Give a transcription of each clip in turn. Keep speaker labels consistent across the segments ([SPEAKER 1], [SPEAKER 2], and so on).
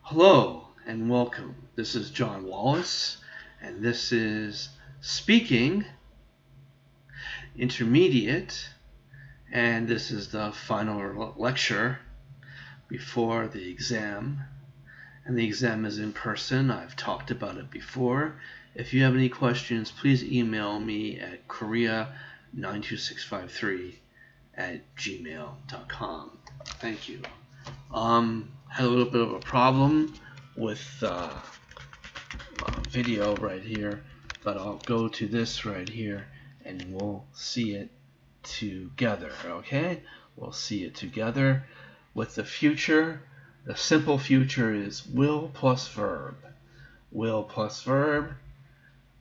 [SPEAKER 1] Hello and welcome. This is John Wallace, and this is Speaking Intermediate, and this is the final lecture before the exam. And the exam is in person. I've talked about it before. If you have any questions, please email me at korea92653@gmail.com. Thank you. Had a little bit of a problem with video right here, but I'll go to this right here and we'll see it together. Okay, we'll see it together. With the future, the simple future is will plus verb, will plus verb,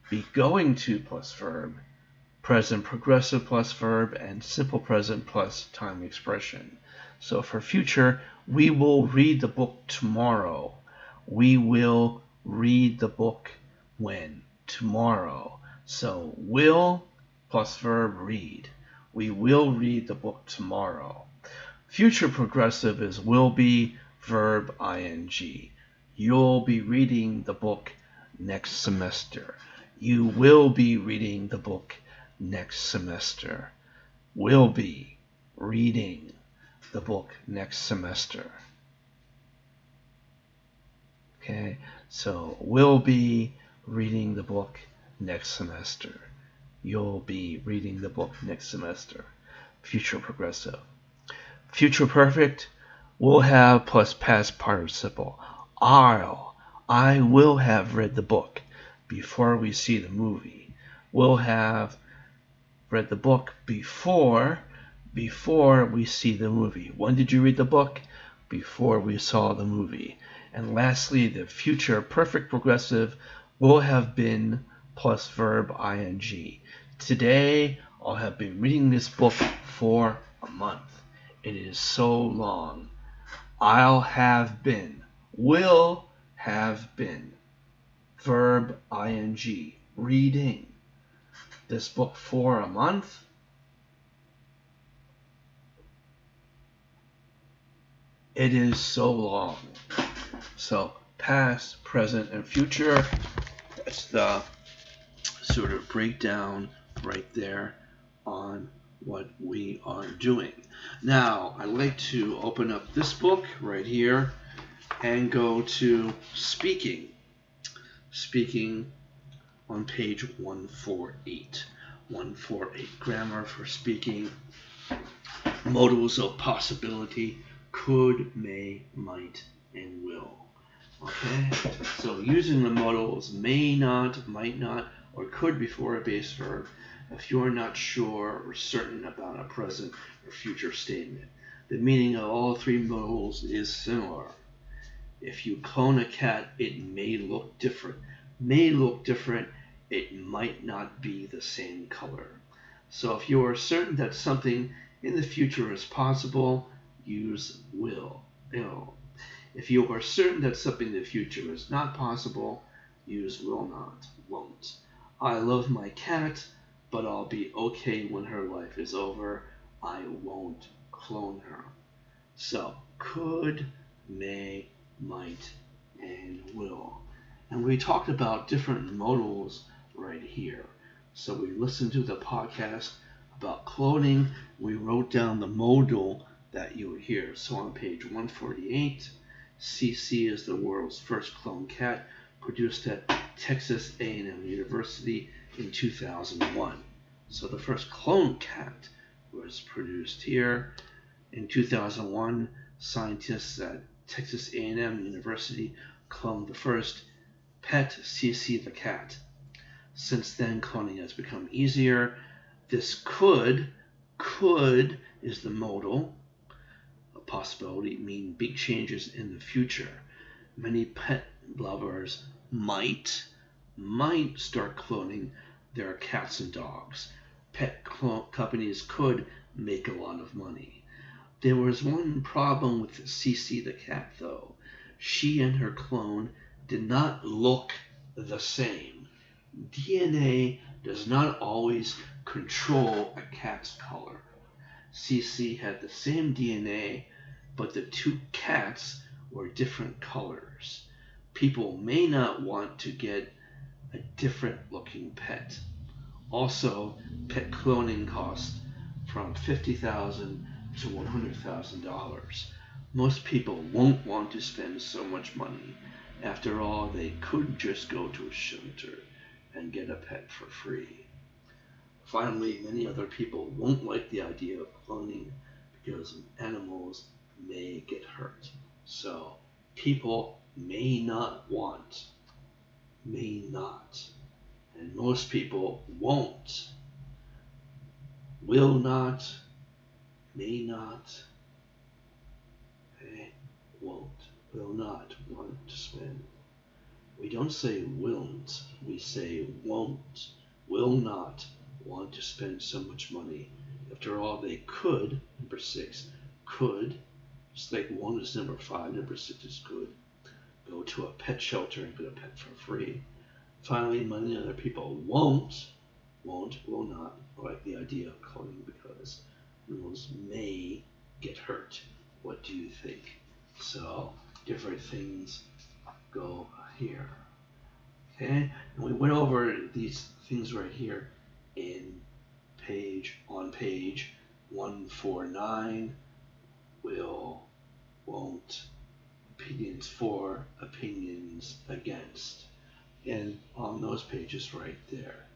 [SPEAKER 1] be going to plus verb, present progressive plus verb, and simple present plus time expression. So for future, we will read the book tomorrow. We will read the book when? Tomorrow. So will plus verb read. We will read the book tomorrow. Future progressive is will be verb ing. You'll be reading the book next semester. You will be reading the book next semester. Will be reading the book next semester. Okay, so will be reading the book next semester. You'll be reading the book next semester. Future progressive. Future perfect, will have plus past participle. I will have read the book before we see the movie. Will have read the book before we see the movie. When did you read the book? Before we saw the movie. And lastly, the future perfect progressive will have been plus verb ing. Today, I'll have been reading this book for a month. It is so long. I'll have been, will have been, verb ing, reading this book for a month. It is so long. So past, present, and future. That's the sort of breakdown right there on what we are doing. Now, I'd like to open up this book right here and go to speaking. Speaking on page 148. 148, grammar for speaking. Modals of possibility, could, may, might, and will. Okay, so using the modals may not, might not, or could before a base verb if you're not sure or certain about a present or future statement. The meaning of all three modals is similar. If you clone a cat, it may look different. May look different, it might not be the same color. So if you are certain that something in the future is possible, use will. If you are certain that something in the future is not possible, use will not, won't. I love my cat, but I'll be okay when her life is over. I won't clone her. So, could, may, might, and will. And we talked about different modals right here. So we listened to the podcast about cloning. We wrote down the modal that you would hear. So on page 148, CC is the world's first cloned cat, produced at Texas A&M University in 2001. So the first cloned cat was produced here. In 2001, scientists at Texas A&M University cloned the first pet CC the cat. Since then, cloning has become easier. This could is the modal. A possibility mean big changes in the future. Many pet lovers might start cloning their cats and dogs. Pet companies could make a lot of money. There was one problem with CC the cat, though. She and her clone did not look the same. DNA does not always control a cat's color. CC had the same DNA, but the two cats or different colors. People may not want to get a different looking pet. Also, pet cloning costs from $50,000 to $100,000. Most people won't want to spend so much money. After all, they could just go to a shelter and get a pet for free. Finally, many other people won't like the idea of cloning because animals may get hurt. So, people may not want, may not, and most people won't, will not, may not, won't, will not want to spend. We don't say willn't, we say won't, will not want to spend so much money. After all, they could, number 6, could, just like 1 is number 5, number 6 is could, go to a pet shelter and get a pet for free. Finally, many other people won't, will not like the idea of cloning because animals may get hurt. What do you think? So, different things go here. Okay, and we went over these things right here on page 149. Will, won't, opinions for, opinions against, and on those pages right there.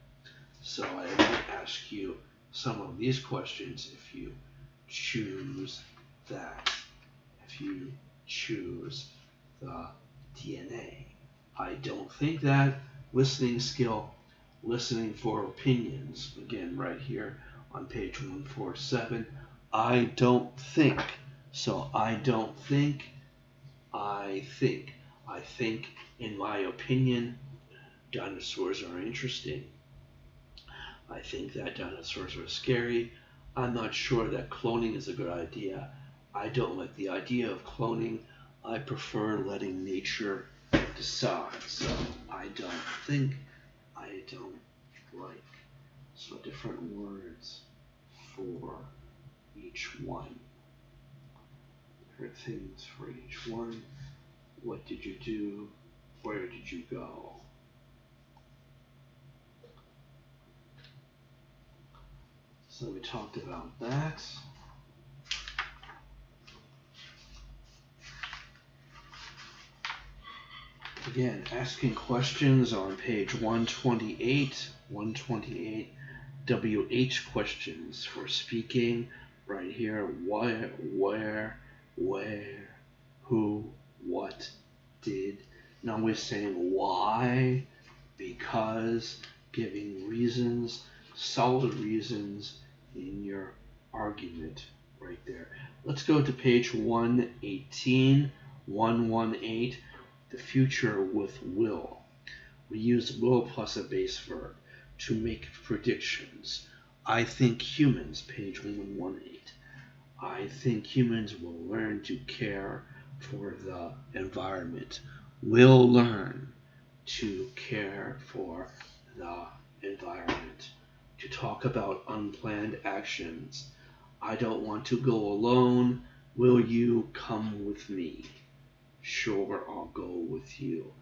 [SPEAKER 1] So I will ask you some of these questions if you choose that, if you choose the DNA. I don't think that. Listening skill, listening for opinions, again right here on page 147. I don't think. So I don't think, I think. I think, in my opinion, dinosaurs are interesting. I think that dinosaurs are scary. I'm not sure that cloning is a good idea. I don't like the idea of cloning. I prefer letting nature decide. So I don't think, I don't like. So different words for each one. Different things for each one. What did you do? Where did you go? So we talked about that. Again, asking questions on page 128. 128 WH questions for speaking. Right here, where, who, what, did. Now we're saying why, because, giving reasons, solid reasons in your argument right there. Let's go to page 118, 118, the future with will. We use will plus a base verb to make predictions. I think humans, page 118. I think humans will learn to care for the environment. Will learn to care for the environment. To talk about unplanned actions. I don't want to go alone. Will you come with me? Sure, I'll go with you.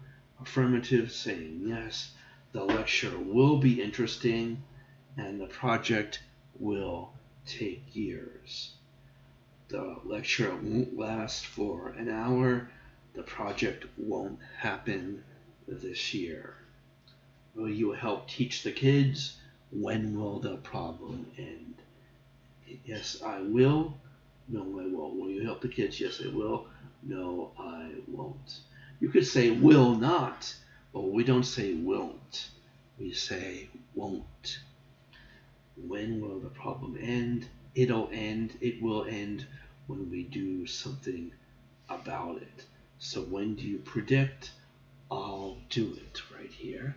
[SPEAKER 1] Affirmative, saying yes. The lecture will be interesting, and the project will take years. The lecture won't last for an hour. The project won't happen this year. Will you help teach the kids? When will the problem end? Yes, I will. No, I won't. Will you help the kids? Yes, I will. No, I won't. You could say will not, but we don't say won't. We say won't. When will the problem end? It'll end. It will end when we do something about it. So when do you predict? I'll do it right here.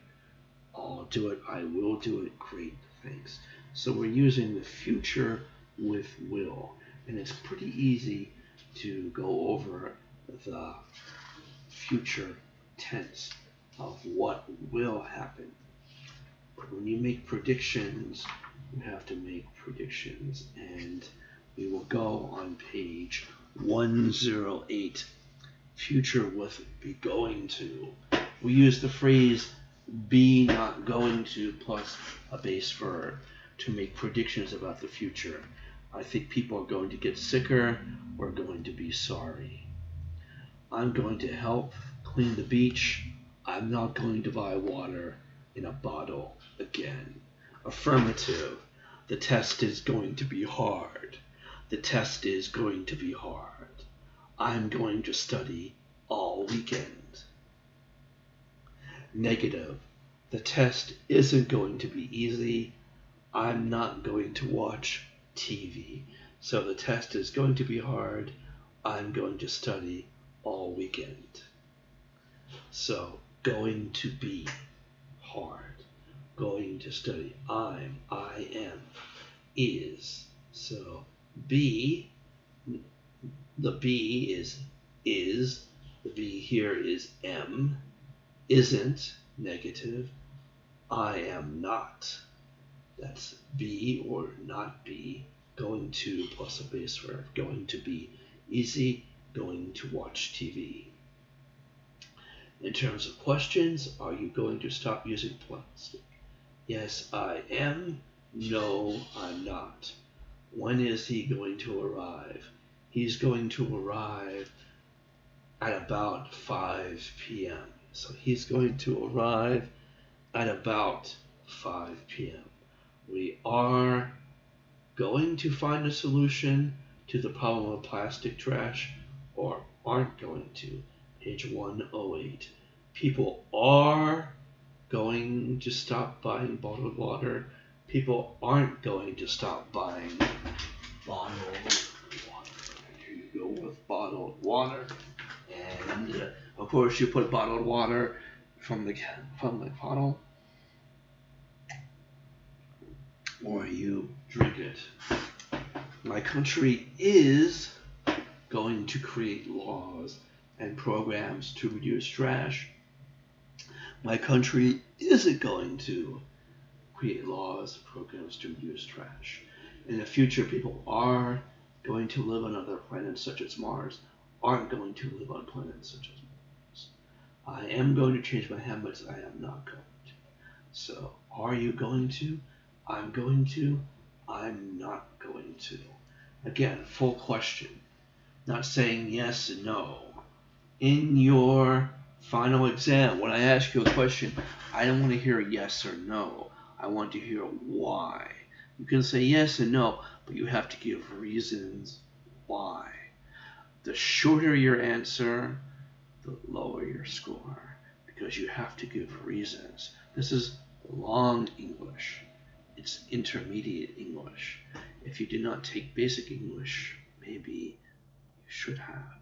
[SPEAKER 1] I'll do it. I will do it. Great. Thanks. So we're using the future with will. And it's pretty easy to go over the future tense of what will happen. But when you make predictions, you have to make predictions. And we will go on page 108, future with be going to. We use the phrase be not going to plus a base verb to make predictions about the future. I think people are going to get sicker or going to be sorry. I'm going to help clean the beach. I'm not going to buy water in a bottle again. Affirmative. The test is going to be hard. The test is going to be hard. I'm going to study all weekend. Negative. The test isn't going to be easy. I'm not going to watch TV. So the test is going to be hard. I'm going to study all weekend. So going to be hard. Going to study. I am, is. So be, the be is, the be here is am, isn't, negative, I am not. That's be or not be, going to plus a base verb, going to be easy, going to watch TV. In terms of questions, are you going to stop using plastic? Yes, I am. No, I'm not. When is he going to arrive? He's going to arrive at about 5 p.m. So he's going to arrive at about 5 p.m. We are going to find a solution to the problem of plastic trash, or aren't going to. Page 108. People are going to stop buying bottled water. People aren't going to stop buying bottled water. Here you go with bottled water. And of course you put bottled water from the bottle, or you drink it. My country is going to create laws and programs to reduce trash. My country isn't going to create laws and programs to reduce trash. In the future, people are going to live on other planets such as Mars, aren't going to live on planets such as Mars. I am going to change my habits. I am not going to. So, are you going to? I'm going to. I'm not going to. Again, full question. Not saying yes and no. In your final exam, when I ask you a question, I don't want to hear yes or no. I want to hear why. You can say yes and no, but you have to give reasons why. The shorter your answer, the lower your score, because you have to give reasons. This is long English. It's intermediate English. If you did not take basic English, maybe you should have.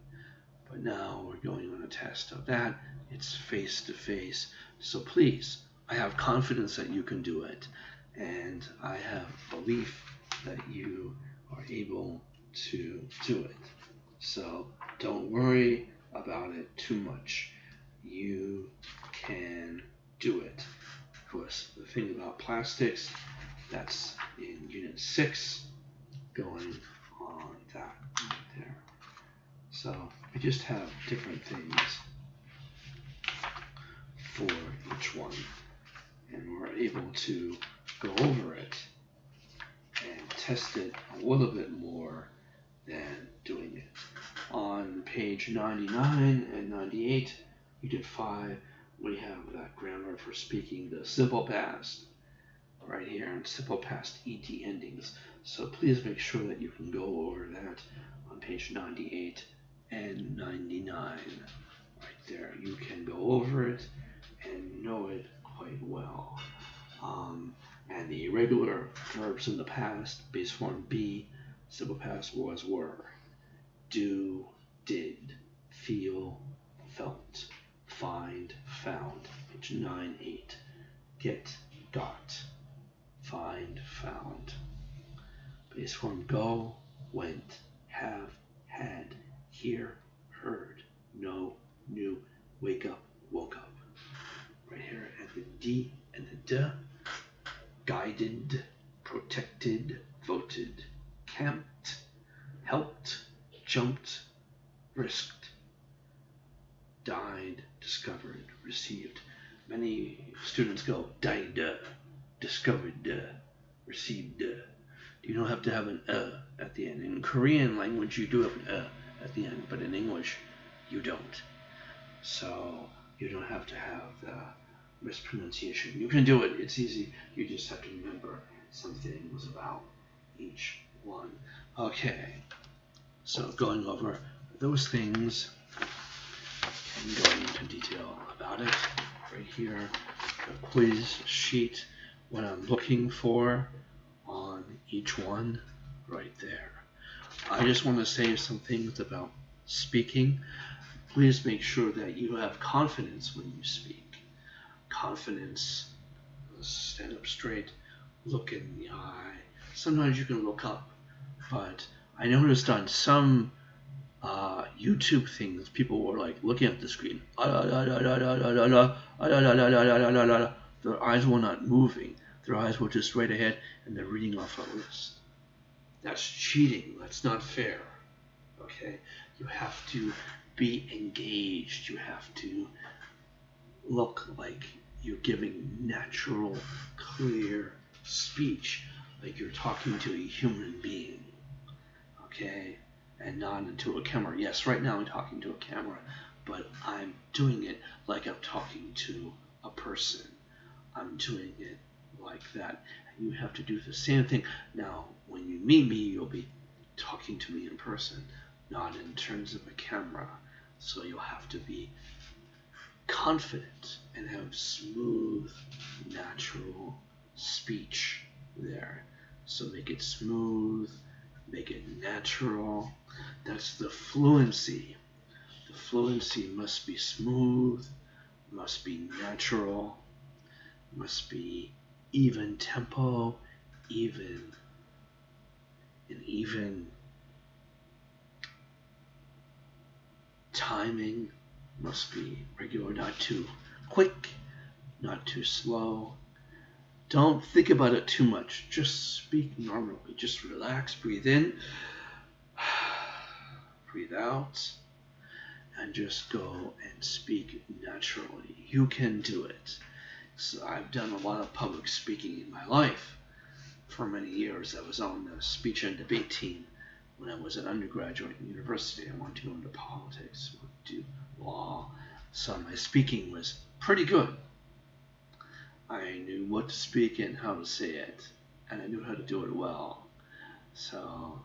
[SPEAKER 1] But now we're going on a test of that. It's face-to-face. So please, I have confidence that you can do it. And I have belief that you are able to do it. So don't worry about it too much. You can do it. Of course, the thing about plastics, that's in Unit 6, going on that right there. So I just have different things for each one, and we're able to go over it and test it a little bit more than doing it. On page 99 and 98, Unit 5, we have that grammar for speaking the simple past right here, and simple past ED endings. So please make sure that you can go over that on page 98 and 99. Right there, you can go over it and know it quite well. And the irregular verbs in the past, base form be, simple past was, were. Do, did, feel, felt, find, found. Page 9-8. Get, got, find, found. Base form go, went, have, had, hear, heard, know, knew, wake up, woke up. Right here at the D and the D. Guided, protected, voted, camped, helped, jumped, risked. died, discovered, received. Many students go died, discovered, received. You don't have to have an at the end. In Korean language, you do have an at the end, but in English, you don't. So you don't have to have the mispronunciation. You can do it. It's easy. You just have to remember some things about each one. Okay. So going over those things and going into detail about it. Right here, the quiz sheet, what I'm looking for on each one right there. I just want to say some things about speaking. Please make sure that you have confidence when you speak. Confidence, stand up straight, look in the eye. Sometimes you can look up, but I noticed on some YouTube things, people were like looking at the screen. Their eyes were not moving. Their eyes were just right ahead, and they're reading off a list. That's cheating. That's not fair. Okay? You have to be engaged. You have to look like you're giving natural, clear speech, like you're talking to a human being. Okay? And not into a camera. Yes, right now I'm talking to a camera, but I'm doing it like I'm talking to a person. I'm doing it like that. And you have to do the same thing. Now, when you meet me, you'll be talking to me in person, not in terms of a camera. So you'll have to be confident and have smooth, natural speech there. So make it smooth, make it natural. That's the fluency. The fluency must be smooth, must be natural, must be even tempo, even timing, must be regular, not too quick, not too slow. Don't think about it too much. Just speak normally. Just relax, breathe in, breathe out, and just go and speak naturally. You can do it. So I've done a lot of public speaking in my life. For many years, I was on the speech and debate team when I was an undergraduate in university. I wanted to go into politics, I wanted to do law. So my speaking was pretty good. I knew what to speak and how to say it, and I knew how to do it well. So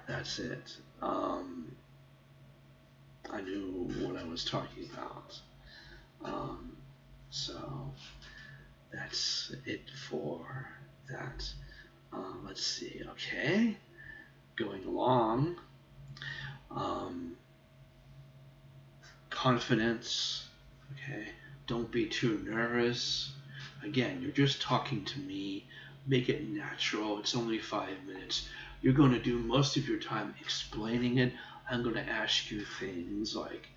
[SPEAKER 1] that's it. I knew what I was talking about. So that's it for that. Let's see. Okay, going along. Confidence. Okay, don't be too nervous. Again, you're just talking to me. Make it natural. It's only 5 minutes. You're going to do most of your time explaining it. I'm going to ask you things like,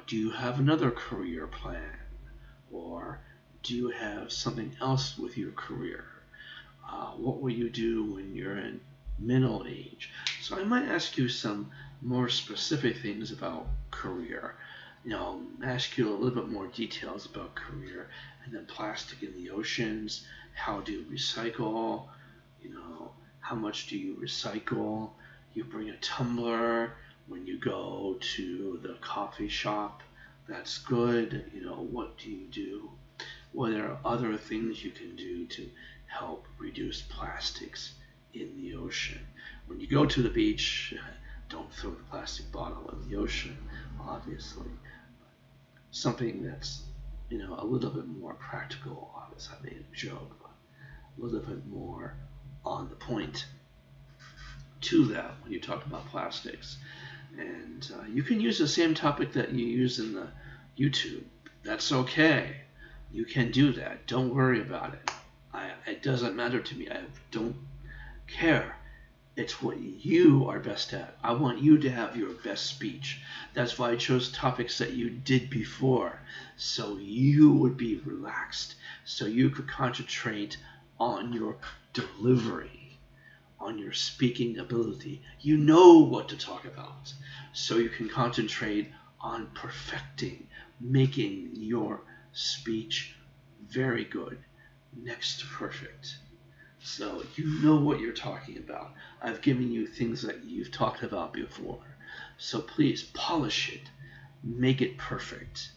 [SPEAKER 1] do you have another career plan? Or do you have something else with your career? What will you do when you're in middle age? So I might ask you some more specific things about career. Ask you a little bit more details about career, and then plastic in the oceans. How do you recycle? How much do you recycle? You bring a tumbler when you go to the coffee shop. That's good. What do you do? Well, there are other things you can do to help reduce plastics in the ocean. When you go to the beach, don't throw the plastic bottle in the ocean, obviously. Something that's, a little bit more practical. Obviously, I made a joke, but a little bit more on the point to that when you talk about plastics. And you can use the same topic that you use in the YouTube. That's okay. You can do that. Don't worry about it. It doesn't matter to me. I don't care. It's what you are best at. I want you to have your best speech. That's why I chose topics that you did before, so you would be relaxed, so you could concentrate on your delivery, on your speaking ability. You know what to talk about, so you can concentrate on perfecting, making your speech very good, next to perfect. So you know what you're talking about. I've given you things that you've talked about before. So please polish it, make it perfect.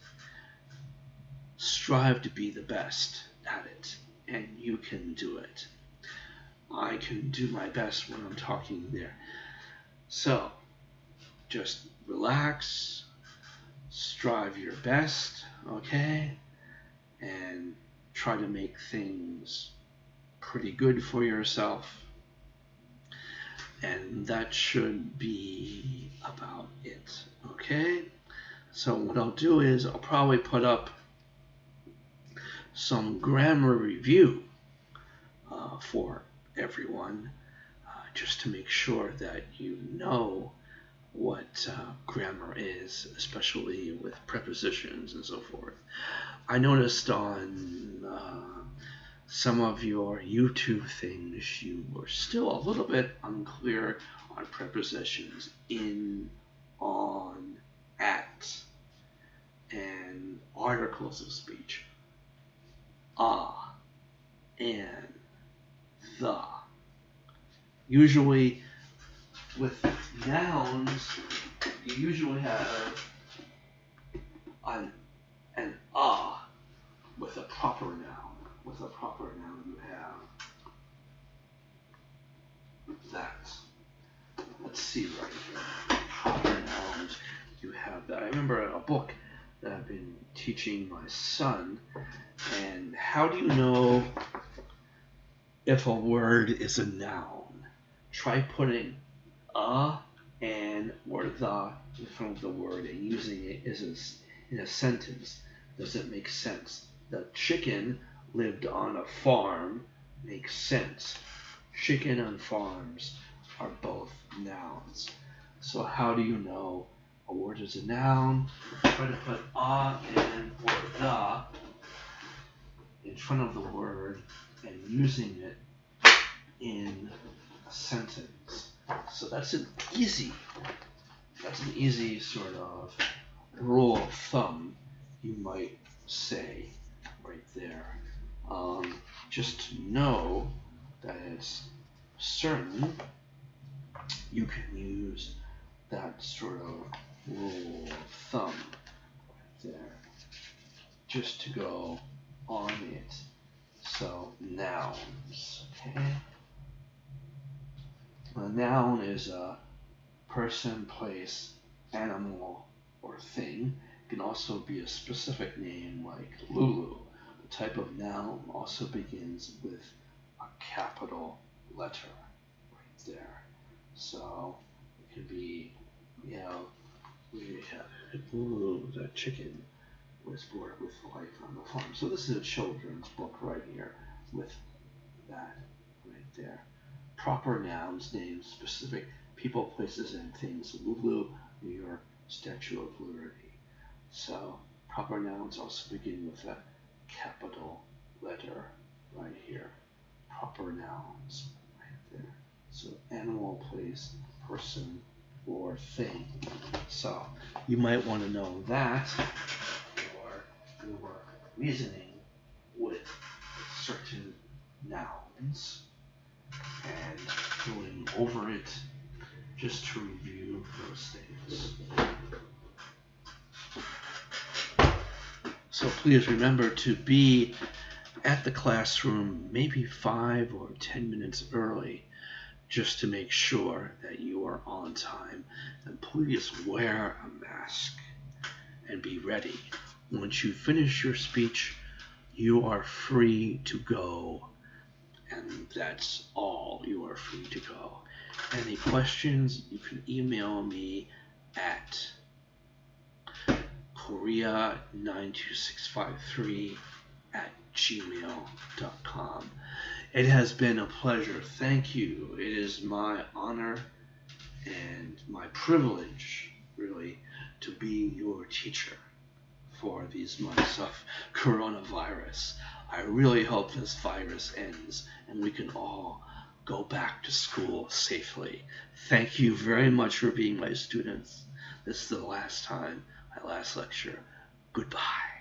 [SPEAKER 1] Strive to be the best at it, and you can do it. I can do my best when I'm talking there. So just relax, strive your best, okay? And try to make things pretty good for yourself. And that should be about it, okay? So what I'll do is I'll probably put up some grammar review for everyone, just to make sure that you know what grammar is, especially with prepositions and so forth. I noticed on some of your YouTube things you were still a little bit unclear on prepositions in, on, at, and articles of speech. And the. Usually with nouns, you usually have an with a proper noun. With a proper noun, you have that. Let's see right here. Proper nouns, you have that. I remember a book that I've been teaching my son, and how do you know if a word is a noun? Try putting a, an, or the in front of the word and using it in a sentence. Does it make sense? The chicken lived on a farm makes sense. Chicken and farms are both nouns. So how do you know a word is a noun? Try to put a, an, or the in front of the word and using it in a sentence. So that's an easy sort of rule of thumb, you might say, right there. Just to know that it's certain, you can use that sort of rule of thumb right there, just to go on it. So nouns, okay? A noun is a person, place, animal, or thing. It can also be a specific name like Lulu. The type of noun also begins with a capital letter right there. So it could be, we have Lulu, the chicken, was born with life on the farm. So this is a children's book right here with that right there. Proper nouns name specific people, places, and things. Lulu, New York, Statue of Liberty. So proper nouns also begin with a capital letter right here. Proper nouns right there. So animal, place, person, or thing. So you might want to know that for your reasoning with certain nouns. And going over it just to review those things. So please remember to be at the classroom maybe 5 or 10 minutes early, just to make sure that you are on time. And please wear a mask and be ready. Once you finish your speech, you are free to go. And that's all. You are free to go. Any questions, you can email me at korea92653@gmail.com. It has been a pleasure. Thank you. It is my honor and my privilege, really, to be your teacher for these months of coronavirus. I really hope this virus ends and we can all go back to school safely. Thank you very much for being my students. This is the last time my last lecture. Goodbye.